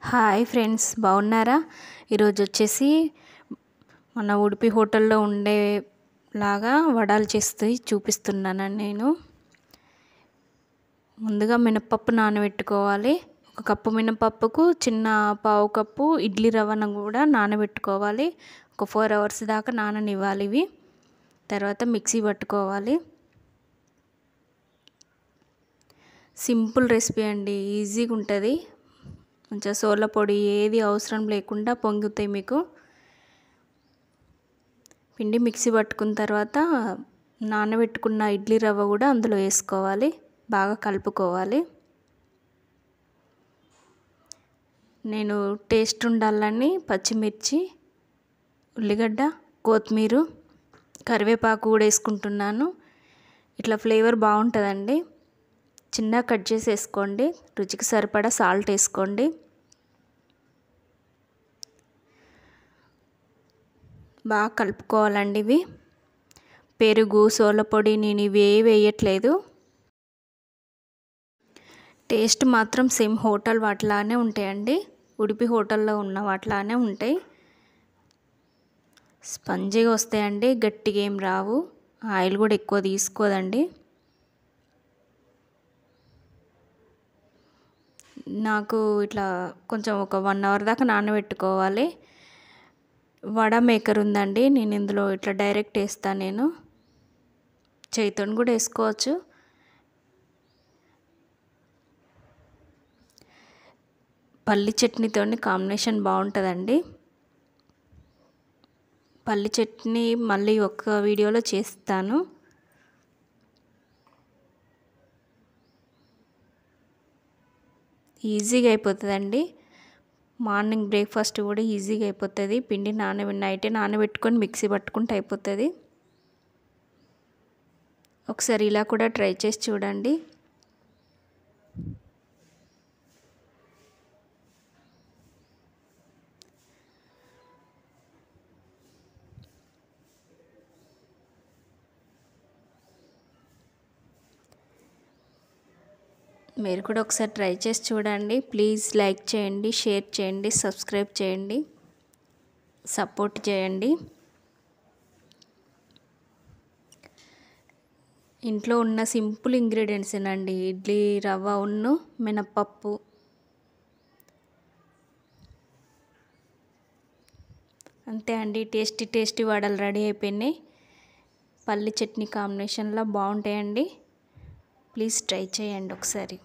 Hi friends, బాగున్నారా? ఈరోజు వచ్చేసి మన ఉడిపి హోటల్లో ఉండేలాగా వడలు చేసి చూపిస్తున్నాను నేను. ముందుగా మినపప్పు నానబెట్టుకోవాలి. ఒక కప్పు మినపప్పుకు చిన్న పావు కప్పు ఇడ్లీ రవ్వను కూడా నానబెట్టుకోవాలి. ఒక 4 అవర్స్ దాకా నాననివ్వాలి ఇవి. తర్వాత మిక్సీ పట్టుకోవాలి. సింపుల్ రెసిపీ అండి, ఈజీగా ఉంటుంది. కొంచెం సోల పొడి ఏది అవసరం లేకుండా పొంగుతాయి మీకు. పిండి మిక్సీ పట్టుకున్న తర్వాత నానబెట్టుకున్న ఇడ్లీ రవ్వ కూడా అందులో వేసుకోవాలి. బాగా కలుపుకోవాలి. నేను టేస్ట్ ఉండాలని పచ్చిమిర్చి, ఉల్లిగడ్డ, కొత్తిమీర, కరివేపాకు కూడా వేసుకుంటున్నాను. ఇట్లా ఫ్లేవర్ బాగుంటుందండి. చిన్నగా కట్ చేసి వేసుకోండి. రుచికి సరిపడా సాల్ట్ వేసుకోండి. బాగా కలుపుకోవాలండి. ఇవి పెరుగు, సోల పొడి నేను ఇవి వేయట్లేదు. టేస్ట్ మాత్రం సేమ్ హోటల్ వాటిలానే ఉంటాయండి. ఉడిపి హోటల్లో ఉన్న వాటిలానే ఉంటాయి. స్పంజీగా వస్తాయండి, గట్టిగా ఏం రావు. ఆయిల్ కూడా ఎక్కువ తీసుకోదండి. నాకు ఇట్లా కొంచెం ఒక 1 అవర్ దాకా నానబెట్టుకోవాలి. వడ మేకర్ ఉందండి, నేను ఇందులో ఇట్లా డైరెక్ట్ వేస్తాను. నేను చేతితో కూడా వేసుకోవచ్చు. పల్లి చట్నీతో కాంబినేషన్ బాగుంటుందండి. పల్లి చట్నీ మళ్ళీ ఒక వీడియోలో చేస్తాను. ఈజీగా అయిపోతుందండి. మార్నింగ్ బ్రేక్ఫాస్ట్ కూడా ఈజీగా అయిపోతుంది. పిండి నైటే నానబెట్టుకొని మిక్సీ పట్టుకుంటే అయిపోతుంది. ఒకసారి ఇలా కూడా ట్రై చేసి చూడండి. మీరు కూడా ఒకసారి ట్రై చేసి చూడండి. ప్లీజ్ లైక్ చేయండి, షేర్ చేయండి, సబ్స్క్రైబ్ చేయండి, సపోర్ట్ చేయండి. ఇంట్లో ఉన్న సింపుల్ ఇంగ్రీడియంట్స్ ఏనండి. ఇడ్లీ రవ్వ, మినపప్పు. అంతే అండి, టేస్టీ వడలు రెడీ అయిపోయినాయి. పల్లి చట్నీ కాంబినేషన్లో బాగుంటాయండి. ప్లీజ్ ట్రై చేయండి ఒకసారి.